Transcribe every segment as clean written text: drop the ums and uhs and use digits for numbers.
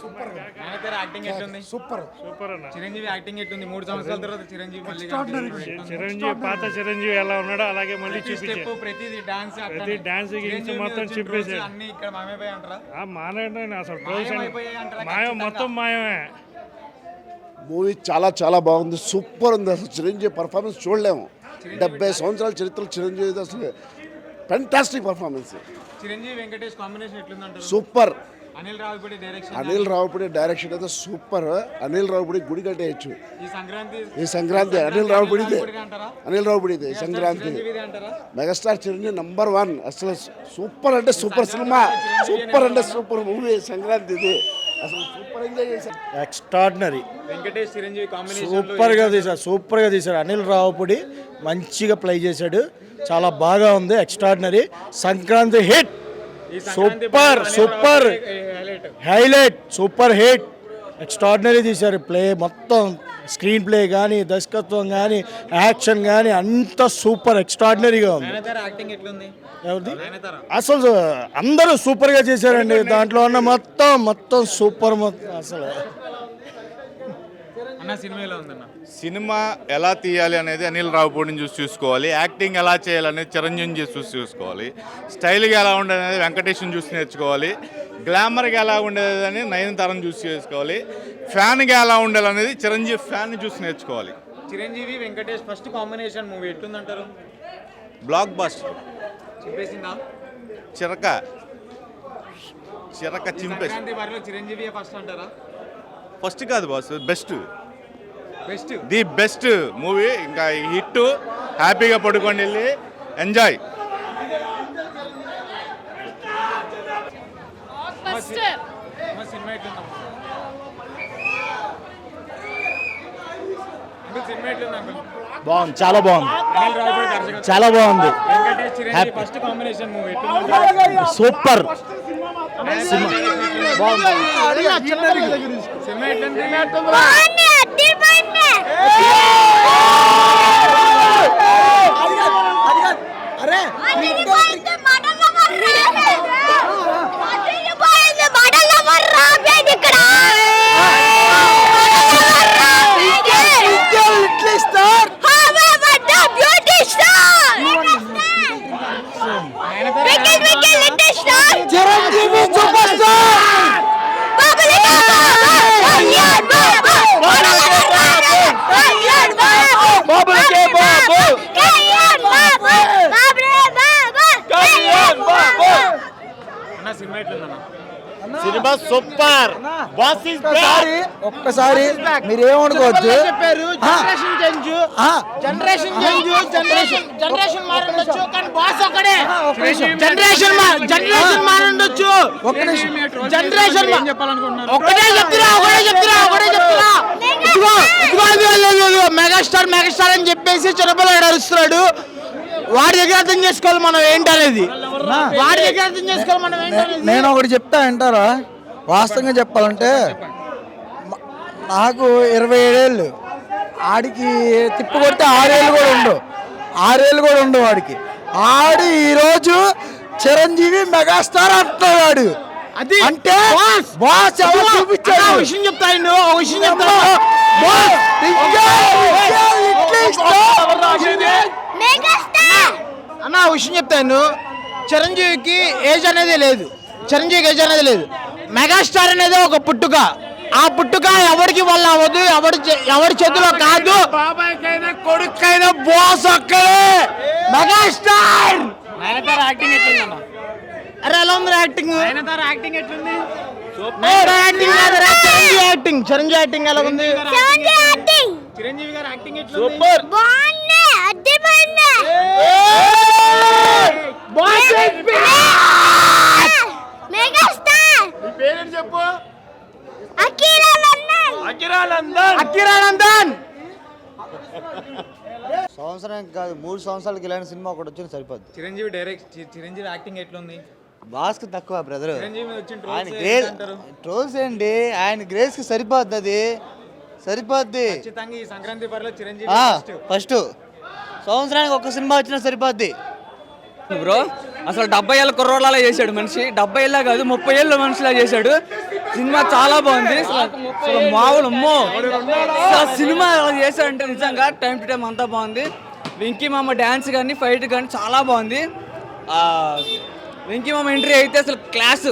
Acting ఎట్లుంది? Super అన్న. Chiranjeevi acting ఎట్లుంది? 3 సంవత్సరాల తర్వాత చిరంజీవి మళ్ళీ చిరంజీవి పాత చిరంజీవి ఎలా ఉన్నాడో అలాగే మళ్ళీ చూపించారు. ప్రతిది డాన్స్ ప్రతి డాన్స్ గిన్స్ మొత్తం చూపించారు. అన్ని ఇక్కడ మాయమైపోయి అంటారా? మానేయండి అసలు మొత్తం మాయమే. మూవీ చాలా చాలా బాగుంది, సూపర్ ఉంది. అసలు చిరంజీవి పర్ఫార్మెన్స్ చూడలేము. 70 సంవత్సరాల చరిత్రలో చిరంజీవి అసలు fantastic performance. Chiranjeevi Venkatesh combination ఎట్లుందంటారు? సూపర్. అనిల్ రావిపూడి డైరెక్షన్ అయితే సూపర్. అనిల్ రావిపూడి గుడి కట్టేయచ్చు ఈ సంక్రాంతి. అనిల్ రావిపూడిదే ఈ సంక్రాంతి. అంటారా? మెగాస్టార్ చిరంజీవి #1. అసలు సూపర్ అంటే సూపర్ సినిమా, సూపర్ అంటే సూపర్ మూవీ సంక్రాంతి ఇది. అసలు సూపర్ ఎంజాయ్ చేశారు. ఎక్స్ట్రాడినరీ. వెంకటేష్ చిరంజీవి కాంబినేషన్ సూపర్గా తీశారు. అనిల్ రావుపూడి మంచిగా ప్లే చేశాడు, చాలా బాగా ఉంది. Extraordinary. Sankranti hit. Super highlight, super hit. Extraordinary తీశారు. ప్లే మొత్తం స్క్రీన్ ప్లే కానీ, దర్శకత్వం కానీ, యాక్షన్ కానీ అంత సూపర్ ఎక్స్ట్రాడినరీగా ఉంది. అసలు అందరూ సూపర్గా చేశారండి. దాంట్లో ఉన్న మొత్తం సూపర్. అసలు సినిమా ఎలా తీయాలి అనేది అనిల్ రావుపూడిని చూసుకోవాలి. యాక్టింగ్ ఎలా చేయాలనేది చిరంజీవిని చూసుకోవాలి. స్టైల్గా ఎలా ఉండేది వెంకటేష్ని చూసి నేర్చుకోవాలి. గ్లామర్గా ఎలా ఉండేదని నయనతారని చూసి చేసుకోవాలి. ఫ్యాన్గా ఎలా ఉండాలనేది చిరంజీవి ఫ్యాన్ని చూసి నేర్చుకోవాలి. Chiranjeevi Venkatesh first combination movie ఎట్లుందంటారు? Blockbuster. చెప్పేసిందా? చిరక చింపేసి. చిరంజీవి ఫస్ట్ అంటారా? ఫస్ట్ కాదు బాస్, ది బెస్ట్ మూవీ. ఇంకా హిట్. హ్యాపీగా పడుకొని వెళ్ళి ఎంజాయ్. బాగుంది, చాలా బాగుంది, చాలా బాగుంది. Super Chiranjeevi superstar. Cinema super. ఒక్కసారి మీరేమనుకోవద్దు. జనరేషన్ మారుండొచ్చు కానీ బాస్ ఒకడే. జనరేషన్ మారుండొచ్చు. మెగాస్టార్ అని చెప్పేసి చిన్నపిల్లడు అరుస్తున్నాడు. వాడి దగ్గర అర్థం చేసుకోవాలి మనం ఏంటనేది. నేను ఒకటి చెప్తా వింటారా? వాస్తవంగా చెప్పాలంటే నాకు 27 ఏళ్ళు, ఆడికి తిప్పు కొడితే 6 ఏళ్ళు కూడా ఉండవు వాడికి. ఆడు ఈరోజు చిరంజీవి మెగాస్టార్ అంటున్నాడు. అది అంటే బాస్ ఎవరు చూపించాడు? విషయం చెప్తాను. అన్న విషయం చెప్తాను. చిరంజీవికి ఏజ్ అనేది లేదు. మెగాస్టార్ అనేది ఒక పుట్టుక. ఆ పుట్టుక ఎవరికి వల్ల అవ్వదు, ఎవరి చేతిలో కాదు. బాబాయ్కైనా కొడుకైనా బాస్ ఒక్కడే మెగాస్టార్. అరే ఎలా ఉంది యాక్టింగ్? చిరంజీవి యాక్టింగ్ ఎలా ఉంది? చిరంజీవి గారు యాక్టింగ్ సూపర్. చెప్పు. అకిరానందన్. సంవత్సరానికి కాదు 3 సంవత్సరాలకి ఇలాంటి సినిమా ఒకటి వచ్చింది సరిపోద్ది. చిరంజీవి యాక్టింగ్ ఎట్లుంది? బాస్కి తక్కువ బ్రదర్. ఆయన గ్రేస్ ట్రోల్స్ ఏంటి, ఆయన గ్రేస్ కి సరిపోద్ది. అది సరిపోద్ది. ఖచ్చితంగా ఈ సంక్రాంతి పరిలో చిరంజీవి ఫస్ట్ సంవత్సరానికి ఒక సినిమా వచ్చినా సరిపోద్ది బ్రో. అసలు 70 ఏళ్ళ కుర్రోళ్ళలా చేశాడు మనిషి. 70 ఏళ్ళ కాదు 30 ఏళ్ళ మనిషిలా చేశాడు. సినిమా చాలా బాగుంది. అసలు మామూలు అమ్మో అసలు సినిమా ఎలా చేశారంటే నిజంగా టైం టు టైం అంతా బాగుంది. వెంకీ మామ డ్యాన్స్ కానీ ఫైట్ కానీ చాలా బాగుంది. వెంకీ మామ ఎంట్రీ అయితే అసలు క్లాస్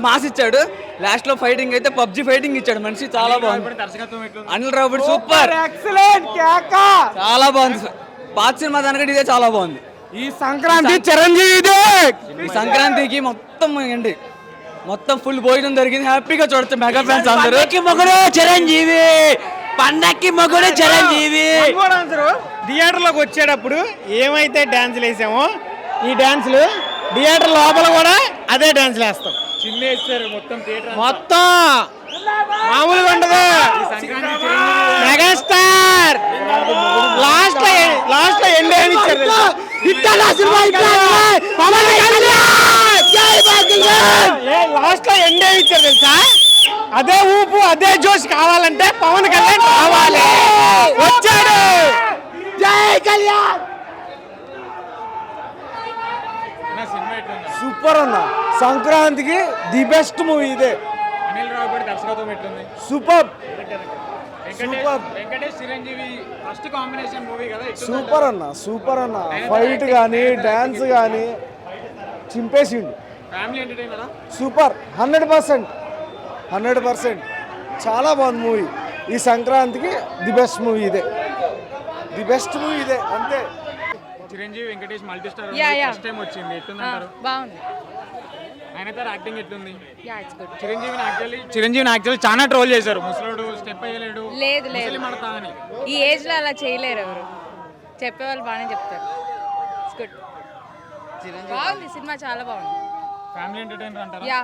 మాస్ ఇచ్చాడు. లాస్ట్ లో ఫైటింగ్ అయితే పబ్జి ఫైటింగ్ ఇచ్చాడు మనిషి. చాలా బాగుంది. దర్శకత్వం ఎట్లుంది? అనిల్ రావుపూడి సూపర్, చాలా బాగుంది. పాత సినిమా దానికంటే ఇదే చాలా బాగుంది. ఈ సంక్రాంతి చిరంజీవిదే. ఈ సంక్రాంతికి మొత్తం ఏంటి మొత్తం ఫుల్ భోజనం జరిగింది. హ్యాపీగా చూడొచ్చు మెగా ఫ్యాన్స్ అందరూ. మొగుడు చిరంజీవి, పండక్కి మొగుడు చిరంజీవి. థియేటర్లోకి వచ్చేటప్పుడు ఏమైతే డాన్సులు వేసామో ఈ డాన్సులు థియేటర్ లోపల కూడా అదే డాన్సులు వేస్తాం. చిన్న వేస్తారు మొత్తం థియేటర్ మొత్తం మామూలుగా ఉండదు. మెగాస్టార్ లాస్ట్ లో ఎండ్ ఏమి ఇచ్చారు లాస్ట్ లో ఎండ్ ఏమి ఇచ్చారు తెలుసా? అదే ఊపు అదే జోష్ కావాలంటే పవన్ కళ్యాణ్ రావాలి. వచ్చాడు. జై కళ్యాణ్. సినిమా ఎట్లుంది? సూపర్ అన్న. సంక్రాంతికి ది బెస్ట్ మూవీ ఇదే. అనిల్ రావుపూడి దర్శకత్వం ఎట్లుంది? Super Venkatesh Chiranjeevi first combination movie కదా, ఎట్లుంది? సూపర్ అన్న. ఫైట్ కానీ డాన్స్ కానీ చింపేసిండు. ఫ్యామిలీ ఎంటర్టైనరా? సూపర్ 100% చాలా బాగుంది మూవీ. ఈ సంక్రాంతికి ది బెస్ట్ మూవీ ఇదే. అంతే. Chiranjeevi Venkatesh multi star first time వచ్చింది, ఎట్లుందంటారు? బాగుంది. ఆయన యాక్టింగ్ ఎట్లుంది? గుడ్. చిరంజీవిని యాక్చువల్లీ చాలా ట్రోల్ చేశారు. ముసలోడు స్టెప్ అయ్యలేడు, లేదు ముసలి మడతా అని. ఈ ఏజ్ లో అలా చేయలేరు ఎవరు. చెప్పేవాళ్ళు బాగానే చెప్తారు. గుడ్. బాగుంది సినిమా, చాలా బాగుంది. ఫ్యామిలీ ఎంటర్టైనర్ అంటారా? యా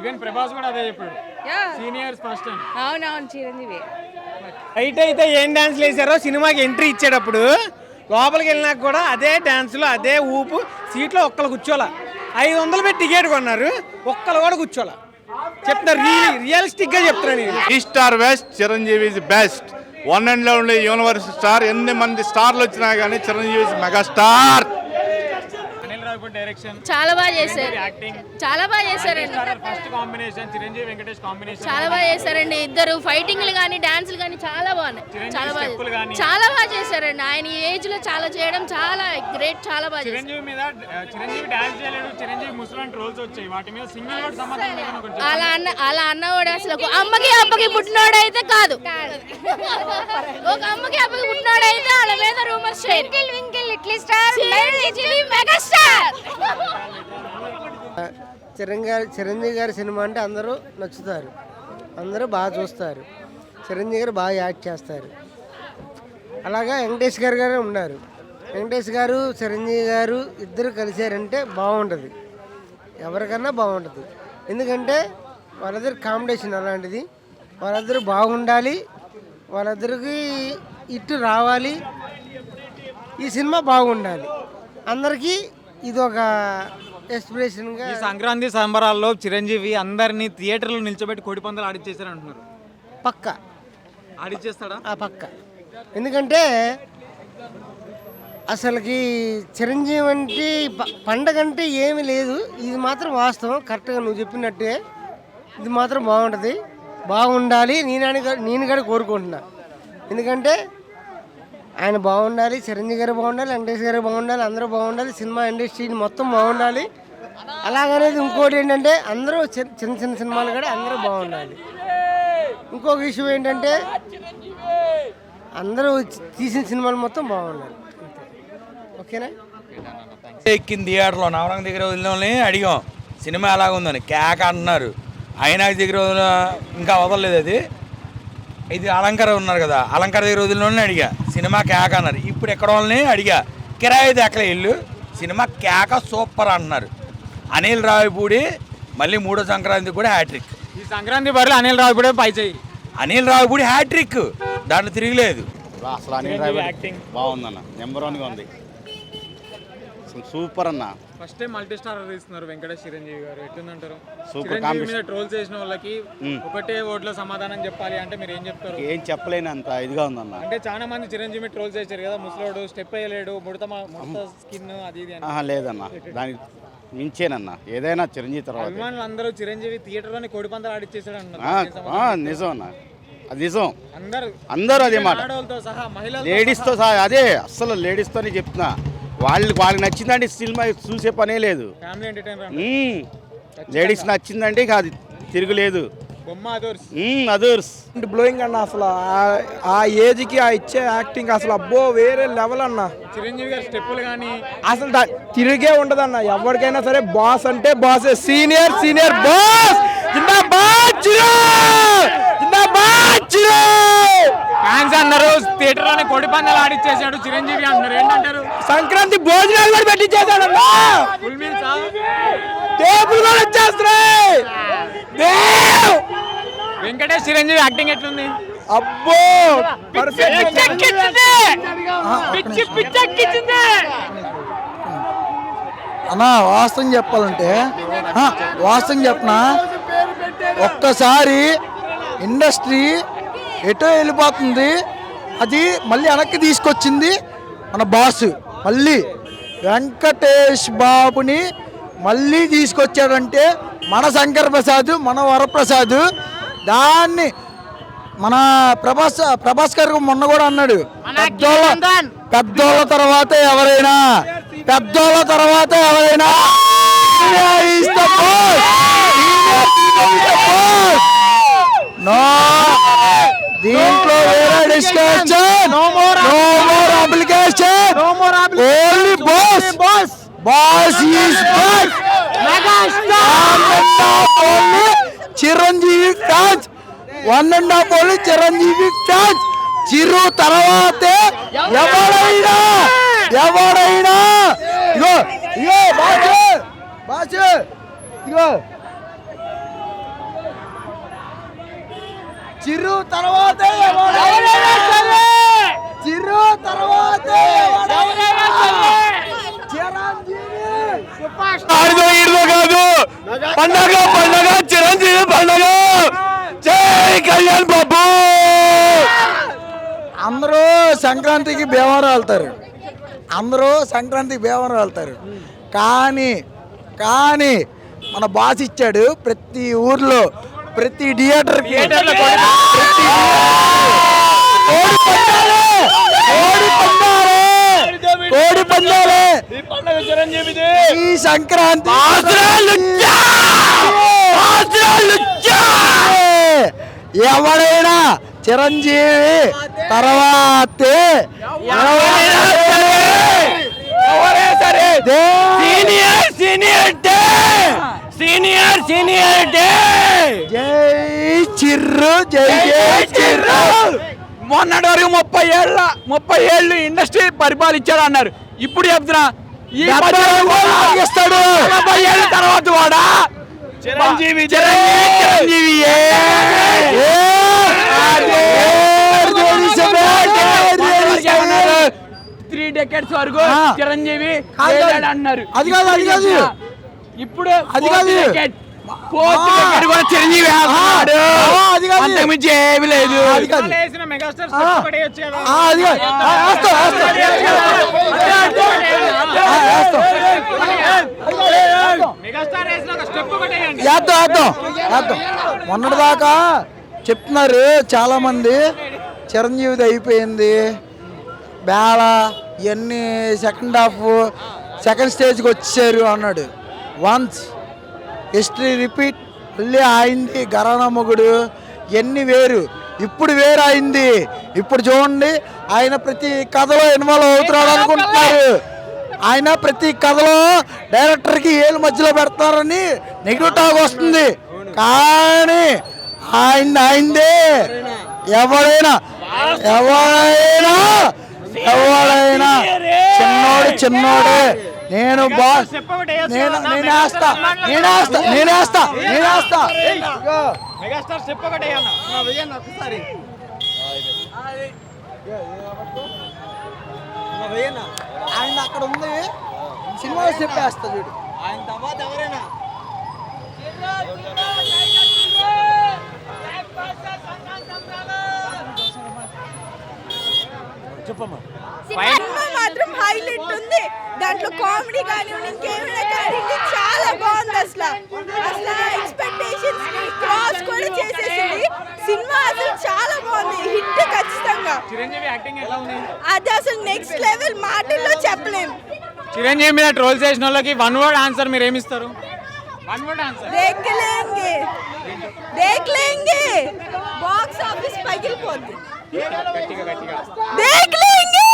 ఈవెన్ ప్రభాస్ కూడా అదే చెప్పాడు, యా సీనియర్స్ ఫస్ట్ అని. అవునవును చిరంజీవి. ఫైట్ అయితే ఏం డాన్స్లు వేసారో సినిమాకి ఎంట్రీ ఇచ్చేటప్పుడు లోపలికి వెళ్ళినాక కూడా అదే డాన్సులు అదే ఊపు. సీట్లో ఒక్కరు కూర్చోాల. 500 పెట్టి టికెట్ కొన్నారు, ఒక్కరు కూడా కూర్చోాల. చెప్తారు రియలిస్టిక్ గా చెప్తాను. East or west, Chiranjeevi is best. One and only universe star. ఎన్ని మంది స్టార్లు వచ్చినా కానీ Chiranjeevi is megastar. Anil Ravipudi direction చాలా బాగా చేశారు. యాక్టింగ్ చాలా బాగా చేశారండి. First combination Chiranjeevi Venkatesh combination చాలా బాగా చేశారండి. ఇద్దరు ఫైటింగ్లు కానీ డాన్సులు కానీ చాలా బాగున్నాయి. చాలా బాగా చేశారండి. ఆయన ఈ ఏజ్ లో చాలా చేయడం చాలా గ్రేట్. చాలా బాగా చేశారు. చిరంజీవి మీద చిరంజీవి డాన్స్ చేయలేడు, చిరంజీవి ముసలాం ట్రోల్స్ వచ్చాయి. వాటి మీద సింగిల్ వర్డ్ సమాధానం లేదని ఒకటి చెప్పారు. అలా అన్నవాడు అసలు ఒక అమ్మకి అబ్బకి పుట్టినోడు అయితే కాదు. ఒక అమ్మకి అబ్బకి పుట్టినోడు అయితే వాళ్ళ మీద రూమర్స్ చేయరు. మెగాస్టార్. చిరంజీవి గారి సినిమా అంటే అందరూ నచ్చుతారు, అందరూ బాగా చూస్తారు. చిరంజీవి గారు బాగా యాక్ట్ చేస్తారు. అలాగా వెంకటేష్ గారు ఉన్నారు. వెంకటేష్ గారు చిరంజీవి గారు ఇద్దరు కలిసారంటే బాగుంటుంది, ఎవరికన్నా బాగుంటుంది. ఎందుకంటే వాళ్ళిద్దరు కాంబినేషన్ అలాంటిది. వాళ్ళిద్దరూ బాగుండాలి, వాళ్ళిద్దరికి ఇటు రావాలి, ఈ సినిమా బాగుండాలి. అందరికీ ఇది ఒక ఎక్స్ప్రెషన్గా. ఈ సంక్రాంతి సంబరాల్లో చిరంజీవి అందరినీ థియేటర్లో నిల్చోబెట్టి కోడి పందాలు ఆడిచ్చేసారు అంటున్నారు. పక్క ఆడిచ్చేస్తాడా? పక్క. ఎందుకంటే అసలుకి చిరంజీవి అంటే పండగ అంటే ఏమీ లేదు. ఇది మాత్రం వాస్తవం, కరెక్ట్గా నువ్వు చెప్పినట్టే. ఇది మాత్రం బాగుంటుంది, బాగుండాలి. నేను కూడా కోరుకుంటున్నా. ఎందుకంటే ఆయన బాగుండాలి, చిరంజీవి గారు బాగుండాలి, వెంకటేష్ గారు బాగుండాలి, అందరూ బాగుండాలి. సినిమా ఇండస్ట్రీ మొత్తం బాగుండాలి. అలాగనేది ఇంకోటి ఏంటంటే అందరూ చిన్న చిన్న సినిమాలు కూడా అందరూ బాగుండాలి. ఇంకొక విషయం ఏంటంటే అందరూ తీసిన సినిమాలు మొత్తం బాగుండాలి. ఓకేనా? ఎక్కింది థియేటర్లో నవరంగ దగ్గర వదిలిన అడిగాం సినిమా ఎలాగుందని. కేక అంటున్నారు. ఐనాక్స్ దగ్గర ఇంకా వదలలేదు. అది ఇది అలంకార ఉన్నారు కదా, అలంకార దగ్గర వదిలిన అడిగా సినిమా కేక అన్నారు. ఇప్పుడు ఎక్కడ వాళ్ళని అడిగా కిరాయి ఎక్కడ ఇల్లు సినిమా కేక సూపర్ అంటున్నారు. అనిల్ రావుపూడి మళ్ళీ 3వ సంక్రాంతికి కూడా హ్యాట్రిక్. ఈ సంక్రాంతి బరిలో అనిల్ రావుపూడి పై చేయి. అనిల్ రావుపూడి హ్యాట్రిక్, దాంట్లో తిరిగిలేదు. అసలు అనిల్ రావుపూడి బాగుందన్న, నెంబర్ 1గా ఉంది. సూపర్ అన్న. ఫస్ట్ టైం మల్టీ స్టార్ తీస్తున్నారు వెంకటేష్ చిరంజీవి గారు, ఎట్లుందంటారు? Super Chiranjeevi combination. మీద ట్రోల్ చేసిన వాళ్ళకి ఒకటే ఓట్లో సమాధానం చెప్పాలి అంటే మీరు ఏం చెప్తారు? ఏం చెప్పలేని అంత ఇదిగా ఉందన్న. అంటే చాలా మంది చిరంజీవి మీద ట్రోల్ చేశారు కదా, ముసలోడు స్టెప్ అయ్యలేడు, ముడత స్కిన్ అది ఇది అని. లేదన్న, దానికి మించేనన్న ఏదైనా చిరంజీవి తర్వాత అభిమానులు అందరూ చిరంజీవి థియేటర్లోనే కోడి పందాలు ఆడిచ్చేసాడు అన్నారు. నిజం అన్న, అది నిజం. అందరూ అందరూ అదే మాట, ఆడవాళ్ళతో సహా మహిళలు లేడీస్తో సహా అదే. అస్సలు లేడీస్తోనే చెప్తున్నా, వాళ్ళకి నచ్చిందంటే సినిమా చూసే పనే లేదు. ఫ్యామిలీ ఎంటర్టైనర్ లేడీస్ నచ్చిందంటే ఇక అది తిరుగులేదు. బొమ్మ అదోర్స్ అదర్స్ బ్లోయింగ్ అన్న, అసలు ఆ ఏజ్కి ఆ ఇచ్చే యాక్టింగ్ అసలు అబ్బో వేరే లెవెల్ అన్న. చిరంజీవి గారి స్టెప్పులు కానీ అసలు తిరిగే ఉండదన్న. ఎవరికైనా సరే బాస్ అంటే బాస్, సీనియర్ బాస్. జిందాబాద్ చిరు, జిందాబాద్ చిరు. ఫ్యాన్స్ అందరూ థియేటర్లోనే కోడి పందాలు ఆడిచ్చేసాడు చిరంజీవి అంటున్నారు, ఏంటంటారు? సంక్రాంతి భోజనాలు కూడా పెట్టించేసాడు అన్న. ఫుల్ మీల్సా? టేబుల్ కూడా వచ్చేస్తున్నాయి. వెంకటేష్ చిరంజీవి యాక్టింగ్ ఎట్లుంది? అబ్బో అన్నా, వాస్తవం చెప్పాలంటే వాస్తవం చెప్పనా, ఒక్కసారి ఇండస్ట్రీ ఎటో వెళ్ళిపోతుంది, అది మళ్ళీ వెనక్కి తీసుకొచ్చింది మన బాస్. మళ్ళీ వెంకటేష్ బాబుని మళ్ళీ తీసుకొచ్చాడంటే మన శంకర్ ప్రసాద్, మన వరప్రసాద్. దాన్ని మన ప్రభాస్ గారు మొన్న కూడా అన్నాడు, పెద్దోళ్ళ తర్వాత ఎవరైనా దీంట్లో వేరే discussion, no more application, only boss is boss. Chiranjeevi fans, 1.5 only Chiranjeevi fans. Chiru తర్వాతే ఎవరైనా ఇగో బాస్ ఇగో చిరు తర్వాతే చిరు తర్వాతే కాదు. పండగ చిరంజీవి పండగ. జై కళ్యాణ్ బాబు. అందరూ సంక్రాంతికి భీమవరం వెళ్తారు, కానీ మన బాస్ ఇచ్చాడు ప్రతి ఊర్లో, ప్రతి థియేటర్కి కోడి పందాలే. ఈ సంక్రాంతి ఎవడైనా చిరంజీవి తర్వాతే సీనియర్ జై చిర్రు, జై చిర్రు. మొన్నటి వరకు 30 ఏళ్ళు ఇండస్ట్రీ పరిపాలించాడు అన్నారు. ఇప్పుడు చెప్తున్నా, ఈ 40 ఏళ్ళ తర్వాత కూడా చిరంజీవి 3 decades వరకు చిరంజీవి అన్నారు. అది కాదు ఇప్పుడు చిరంజీవి ఏమి లేదు. మొన్నటిదాకా చెప్తున్నారు చాలా మంది, చిరంజీవిది అయిపోయింది బేళ, ఇవన్నీ సెకండ్ స్టేజ్కి వచ్చారు అన్నాడు. వన్స్ హిస్టరీ రిపీట్, మళ్ళీ అయింది గరానా మొగుడు, ఇవన్నీ వేరు, ఇప్పుడు వేరు అయింది. ఇప్పుడు చూడండి, ఆయన ప్రతి కథలో ఇన్వాల్వ్ అవుతున్నాడు అనుకుంటున్నారు. ఆయన ప్రతి కథలో డైరెక్టర్కి ఏళ్ళు మధ్యలో పెడతారని నెగిటివ్ టాక్ వస్తుంది, కానీ ఆయనదే. ఎవరైనా చిన్నోడే. నేను బాస్, నేనేస్తా. ఆయన అక్కడ ఉంది, సినిమా చెప్పేస్తా చూడు. ఆయన తర్వాత ఎవరైనా చెప్పమ్మా. మాత్రం హైలైట్ ఉంది. దాంట్లో కామెడీ కానీ ఇంకేమైనా కానీ చాలా చిరంజీవి యాక్టింగ్ ఎలా ఉంది? అది అసలు నెక్స్ట్ లెవెల్, మాటల్లో చెప్పలేం. చిరంజీవి మీద ట్రోల్ చేసిన వాళ్ళకి వన్ వర్డ్ ఆన్సర్ మీరు ఏమిస్తారు? One word answer. దేఖ్ లేంగే బాక్స్ ఆఫీస్ పగిలిపోద్ది. గట్టిగా దేఖ్ లేంగే.